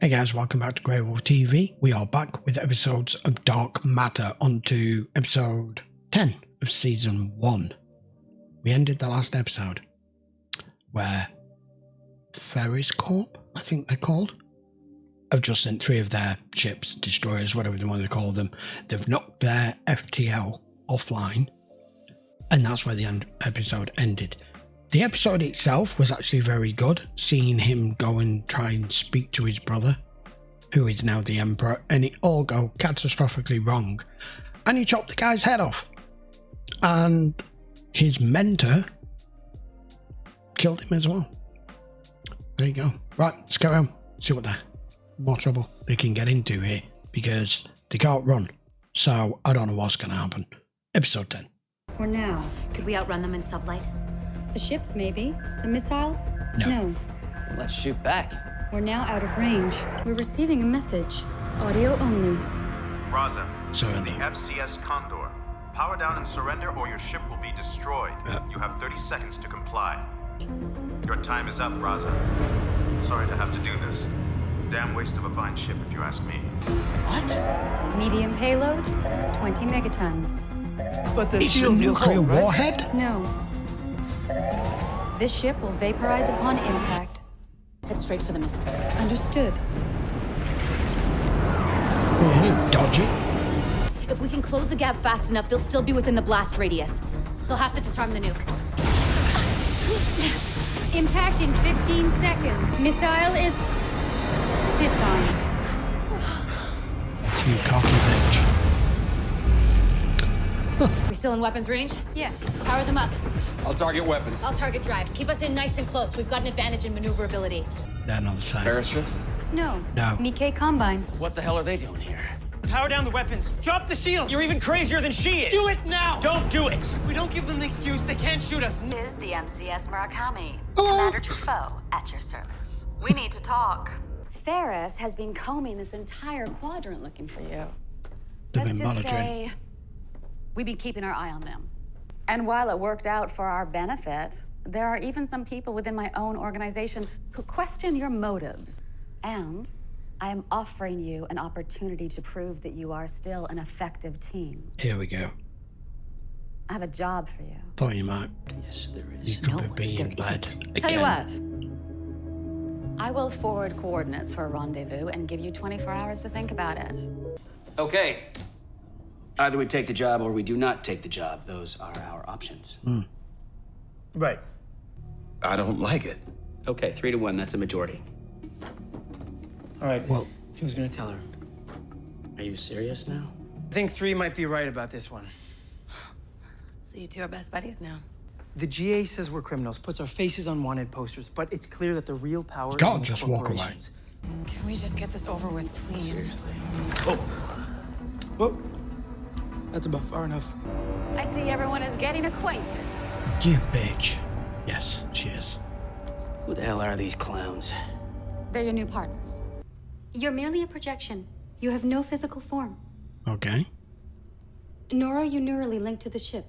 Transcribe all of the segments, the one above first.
Hey guys, welcome back to GreyWolf TV. We are back with episodes of Dark Matter onto episode 10 of season 1. We ended the last episode where Ferris Corp, I think they're called, have just sent 3 of their ships, destroyers, whatever they want to call them. They've knocked their FTL offline, and that's where the episode ended. The episode itself was actually very good, seeing him go and try and speak to his brother, who is now the Emperor, and it all go catastrophically wrong. And he chopped the guy's head off. And his mentor killed him as well. There you go. Right, let's go around, see what more trouble they can get into here, because they can't run. So I don't know what's going to happen. Episode 10. For now. Could we outrun them in sublight? The ships, maybe. The missiles? No. Let's shoot back. We're now out of range. We're receiving a message. Audio only. Raza, this is the Surrender. FCS Condor. Power down and surrender or your ship will be destroyed. You have 30 seconds to comply. Your time is up, Raza. Sorry to have to do this. Damn waste of a fine ship, if you ask me. What? Medium payload, 20 megatons. But the It's a shield's nuclear cold, right? warhead? No. This ship will vaporize upon impact. Head straight for the missile. Understood. Dodgy. If we can close the gap fast enough, they'll still be within the blast radius. They'll have to disarm the nuke. Impact in 15 seconds. Missile is disarmed. You cocky bitch. We still in weapons range? Yes. Power them up. I'll target weapons. I'll target drives. Keep us in nice and close. We've got an advantage in maneuverability. They're not the same. Ferris ships? No. No. Nikkei Combine. What the hell are they doing here? Power down the weapons. Drop the shields. You're even crazier than she is. Do it now. Don't do it. We don't give them an excuse. They can't shoot us. Is the MCS Murakami. Hello. Commander Truffaut at your service. We need to talk. Ferris has been combing this entire quadrant looking for you. They've Let's been just monitoring. say we've been keeping our eye on them. And while it worked out for our benefit, there are even some people within my own organization who question your motives. And I am offering you an opportunity to prove that you are still an effective team. Here we go. I have a job for you. Thought you might. Yes, there You is. could be being led again. Tell you what, I will forward coordinates for a rendezvous and give you 24 hours to think about it. Okay. Either we take the job or we do not take the job. Those are our options. Right. I don't like it. Okay, 3-1. That's a majority. All right, Well, who's gonna tell her? Are you serious now? I think 3 might be right about this one. So you two are best buddies now. The GA says we're criminals, puts our faces on wanted posters, but it's clear that the real power is can't in the just walk away. corporations. Can we just get this over with, please? Whoa, that's about far enough. I see everyone is getting acquainted. you bitch. Yes, she is. Who the hell are these clowns? They're your new partners. You're merely a projection. You have no physical form. Okay. Nor are you neurally linked to the ship.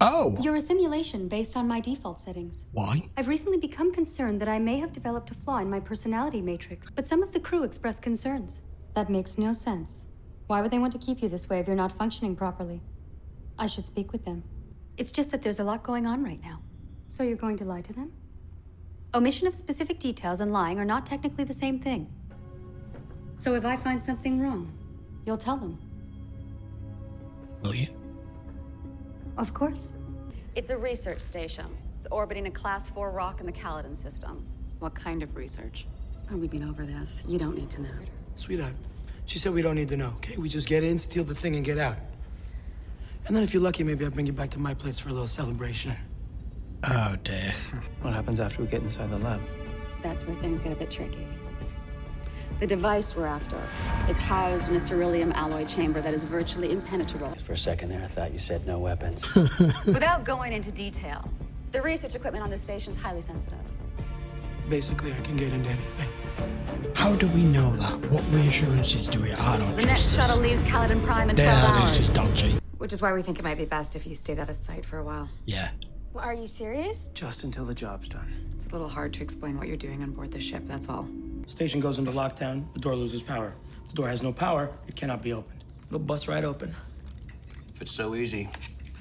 Oh, You're a simulation based on my default settings. why? I've recently become concerned that I may have developed a flaw in my personality matrix, but some of the crew expressed concerns. That makes no sense. Why would they want to keep you this way if you're not functioning properly? I should speak with them. It's just that there's a lot going on right now. So you're going to lie to them? Omission of specific details and lying are not technically the same thing. So if I find something wrong, you'll tell them. Will you? Of course. It's a research station. It's orbiting a Class 4 rock in the Caledon system. What kind of research? Oh, we've been over this. You don't need to know. Sweetheart, she said we don't need to know, okay? We just get in, steal the thing, and get out. And then if you're lucky, maybe I'll bring you back to my place for a little celebration. Oh dear. What happens after we get inside the lab? That's where things get a bit tricky. The device we're after, it's housed in a ceruleum alloy chamber that is virtually impenetrable. For a second there, I thought you said no weapons. Without going into detail, the research equipment on this station is highly sensitive. Basically, I can get into anything. How do we know that? What reassurances do we? I don't The next trust this. shuttle leaves Caledon Prime in 12 Yeah, this hours. is dodgy. Which is why we think it might be best if you stayed out of sight for a while. Yeah. Are you serious? Just until the job's done. It's a little hard to explain what you're doing on board the ship, that's all. Station goes into lockdown, the door loses power. If the door has no power, it cannot be opened. It'll bust right open. If it's so easy,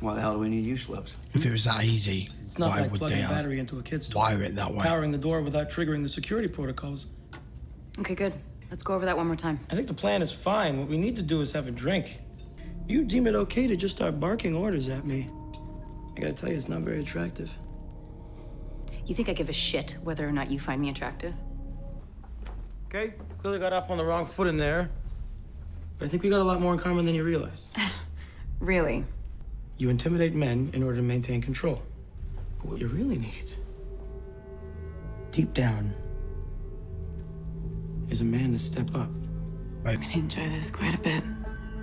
why the hell do we need you schlubs? If it was that easy, It's not why like would plugging they a battery into a kid's toy. wire it that way? Powering the door without triggering the security protocols. Okay, good. Let's go over that one more time. I think the plan is fine. What we need to do is have a drink. You deem it okay to just start barking orders at me. I gotta tell you, it's not very attractive. You think I give a shit whether or not you find me attractive? Okay, clearly got off on the wrong foot in there. But I think we got a lot more in common than you realize. Really? You intimidate men in order to maintain control. But what you really need, deep down, is a man to step up. Wait, I enjoy this quite a bit.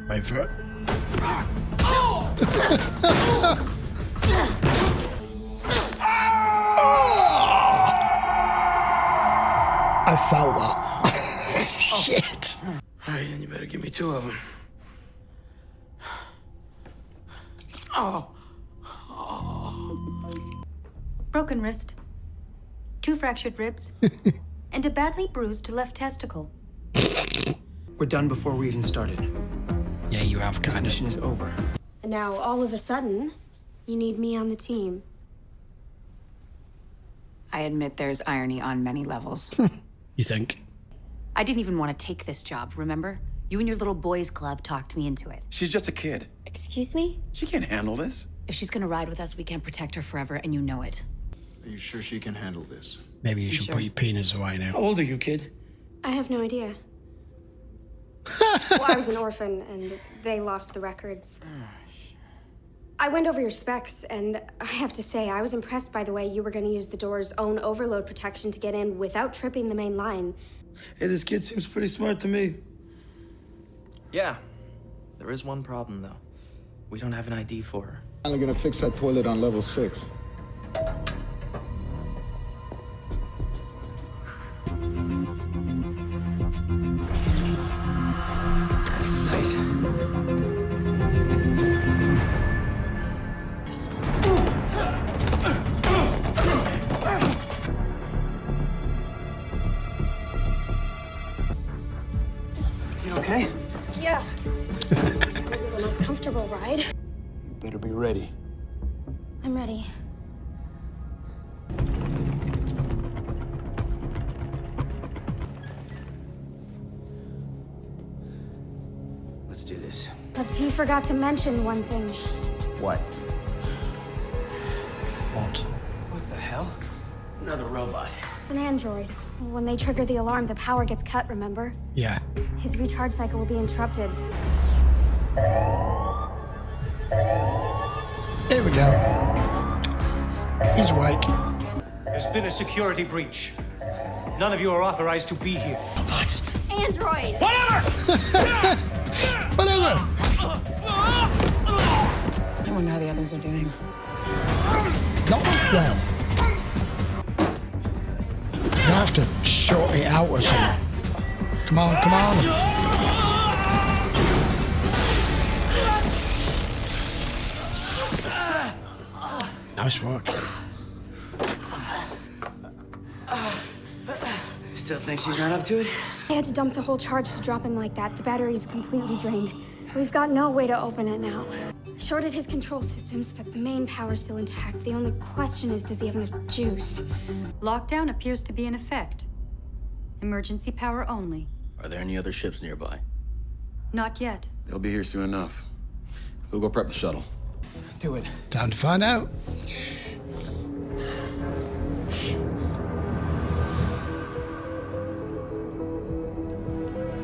wait for it. I felt that. Shit. All right, then you better give me 2 of them. Broken wrist, 2 fractured ribs, and a badly bruised left testicle. We're done before we even started. Yeah, you have This kind mission of. is over. And now, all of a sudden, you need me on the team. I admit there's irony on many levels. You think? I didn't even want to take this job, remember? You and your little boys club talked me into it. She's just a kid. Excuse me? She can't handle this. If she's gonna ride with us, we can't protect her forever, and you know it. Are you sure she can handle this? Maybe you should sure? put your penis away How now. old are you, kid? I have no idea. Well, I was an orphan, and they lost the records. I went over your specs, and I have to say, I was impressed by the way you were going to use the door's own overload protection to get in without tripping the main line. Hey, this kid seems pretty smart to me. Yeah. There is one problem, though. We don't have an ID for her. Finally gonna fix that toilet on level 6. Nice. You okay? Yeah. It wasn't the most comfortable ride. Better be ready. I'm ready. Let's do this. But he forgot to mention one thing. What? What? What the hell? Another robot. It's an android. When they trigger the alarm, the power gets cut, remember? Yeah. His recharge cycle will be interrupted. Here we go. He's awake. There's been a security breach. None of you are authorized to be here. What? Android! Whatever! Whatever. I wonder how the others are doing. Not well. You have to short it out or something. Come on, come on. Nice work. Still think she's not up to it? I had to dump the whole charge to drop him like that. The battery's completely drained. We've got no way to open it now. Shorted his control systems, but the main power's still intact. The only question is, does he have enough juice? Lockdown appears to be in effect. Emergency power only. Are there any other ships nearby? Not yet. They'll be here soon enough. We'll go prep the shuttle. Do it. Time to find out.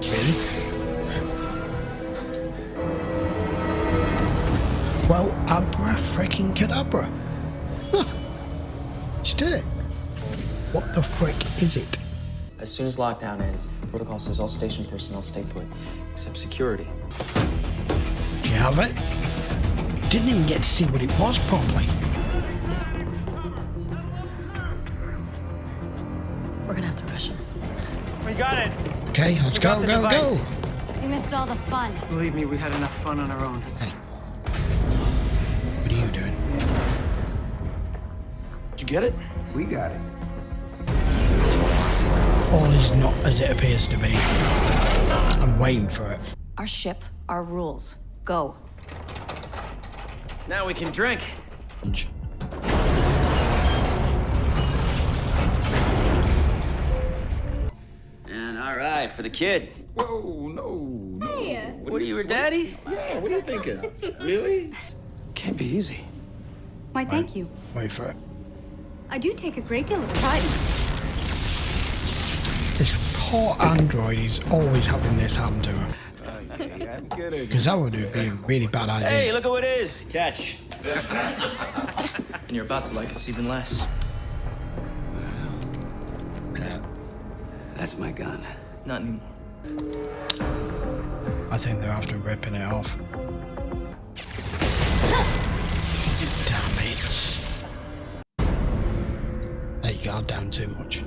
Really? Well, abra freaking cadabra. Huh. Just did it. What the frick is it? As soon as lockdown ends, protocol says all station personnel stay put, except security. Do you have it? Didn't even get to see what it was properly. We're gonna have to rush him. We got it. Okay, let's got go, the go, device. go. We missed all the fun. Believe me, we had enough fun on our own. Hey. What are you doing? Did you get it? We got it. all is not as it appears to be. I'm waiting for it. Our ship, our rules. Go. Now we can drink. And all right, for the kid. Whoa, no. Hey. What are you, her daddy? Yeah, what are you thinking? Really? Can't be easy. Why, thank you. Wait for it. I do take a great deal of pride. This poor android is always having this happen to her. Yeah, I'm kidding. Because that would be a really bad idea. Hey, look at what it is. Catch. And you're about to like us even less. Yeah, That's my gun. Not anymore. I think they're after ripping it off. Damn it. They got down too much.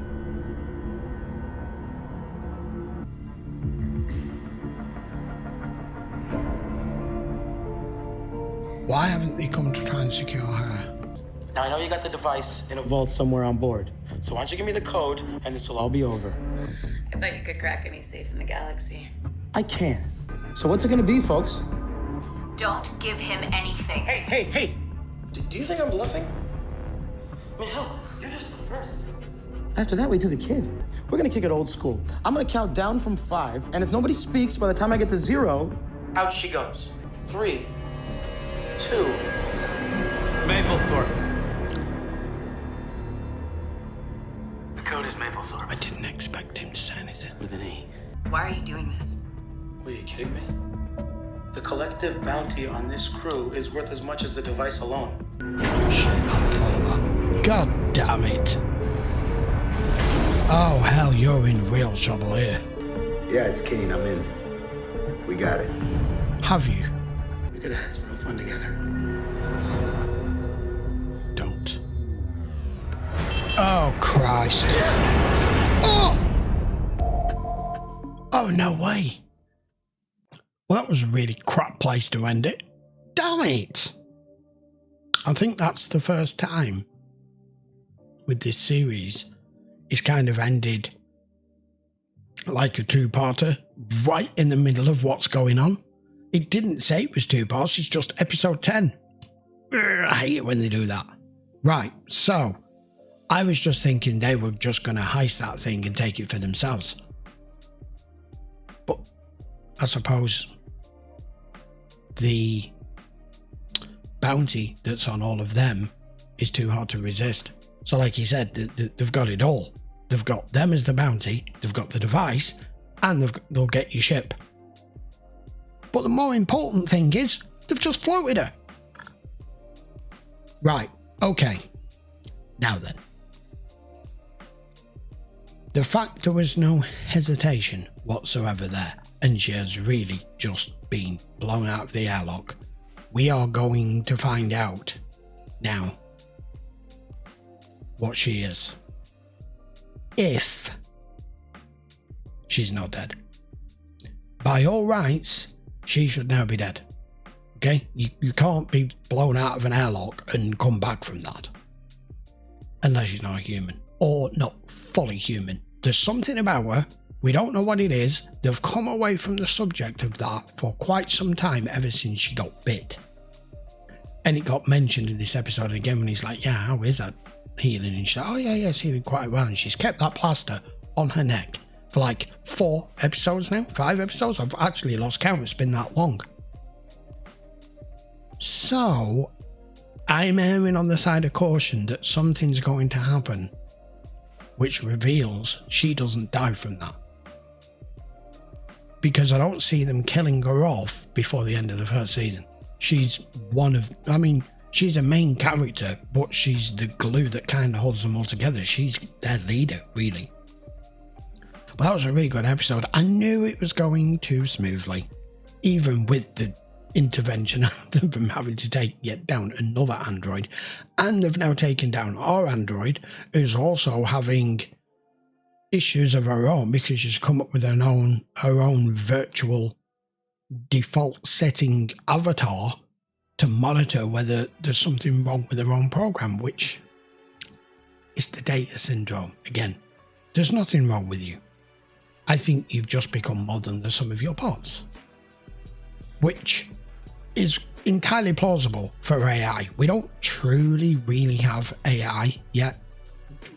Why haven't they come to try and secure her? Now, I know you got the device in a vault somewhere on board. So why don't you give me the code, and this will all be over. I bet you could crack any safe in the galaxy. I can. So what's it gonna be, folks? Don't give him anything. Hey! Do you think I'm bluffing? I mean, hell, you're just the first. After that, we do the kid. We're gonna kick it old school. I'm gonna count down from 5, and if nobody speaks by the time I get to 0, out she goes. 3, 2. Maplethorpe. The code is Maplethorpe. I didn't expect him to say anything. With an E. Why are you doing this? Are you kidding me? The collective bounty on this crew is worth as much as the device alone. Shit, I'm full of that. God damn it. Oh, hell, you're in real trouble here. Yeah, it's Kane. I'm in. We got it. Have you? We could have had some real fun together. Don't. Oh, Christ. Oh! Oh, no way. Well, that was a really crap place to end it. Damn it. I think that's the first time with this series it's kind of ended like a two-parter right in the middle of what's going on. It didn't say it was 2 parts, it's just episode 10. I hate it when they do that. Right, so I was just thinking they were just going to heist that thing and take it for themselves. But I suppose the bounty that's on all of them is too hard to resist. So like he said, they've got it all. They've got them as the bounty, they've got the device, and they'll get your ship. But the more important thing is, they've just floated her. Right, okay. Now then. The fact there was no hesitation whatsoever there, and she has really just been blown out of the airlock, we are going to find out now what she is. If she's not dead. By all rights, she should now be dead. Okay? You can't be blown out of an airlock and come back from that. Unless she's not a human. Or not fully human. There's something about her. We don't know what it is. They've come away from the subject of that for quite some time, ever since she got bit. And it got mentioned in this episode again when he's like, yeah, how is that healing? And she's like, oh yeah, it's healing quite well. And she's kept that plaster on her neck for like 4 episodes now, 5 episodes. I've actually lost count. It's been that long. So I'm erring on the side of caution that something's going to happen which reveals she doesn't die from that. Because I don't see them killing her off before the end of the first season. She's she's a main character, but she's the glue that kind of holds them all together. She's their leader, really. But that was a really good episode. I knew it was going too smoothly, even with the intervention of them having to take yet down another android. And they've now taken down our android, who's also having issues of her own because she's come up with her own virtual default setting avatar to monitor whether there's something wrong with her own program, which is the data syndrome. Again, There's nothing wrong with you. I think you've just become more than the sum of your parts, which is entirely plausible for AI. We don't truly really have AI yet.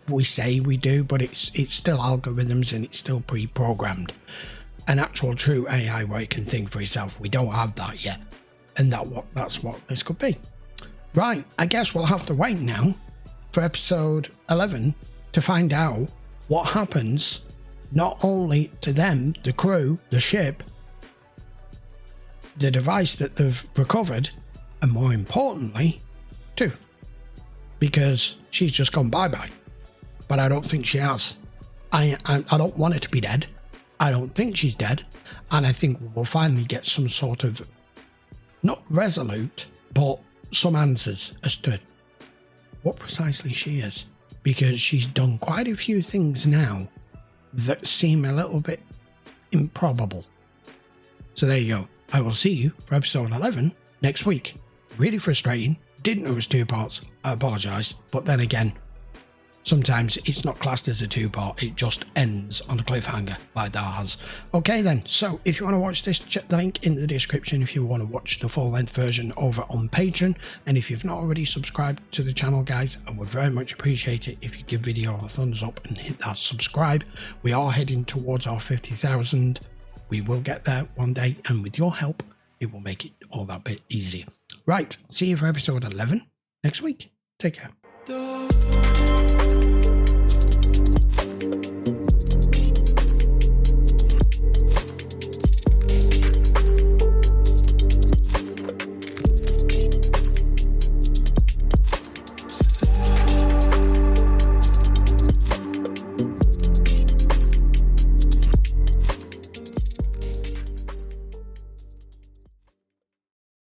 We say we do, but it's still algorithms and it's still pre-programmed. An actual true AI where it can think for itself, we don't have that yet. And that's what this could be. Right, I guess we'll have to wait now for episode 11 to find out what happens not only to them, the crew, the ship, the device that they've recovered, and more importantly, too. Because she's just gone bye-bye. But I don't think she has. I don't want her to be dead. I don't think she's dead. And I think we'll finally get some sort of, not resolute, but some answers as to what precisely she is. Because she's done quite a few things now that seem a little bit improbable. So there you go. I will see you for episode 11 next week. Really frustrating. Didn't know it was 2 parts. I apologise. But then again, sometimes it's not classed as a 2-part. It just ends on a cliffhanger like that has. Okay then. So if you want to watch this, check the link in the description if you want to watch the full-length version over on Patreon. And if you've not already subscribed to the channel, guys, I would very much appreciate it if you give video a thumbs up and hit that subscribe. We are heading towards our 50,000. We will get there one day, and with your help, it will make it all that bit easier. Right, see you for episode 11 next week. Take care.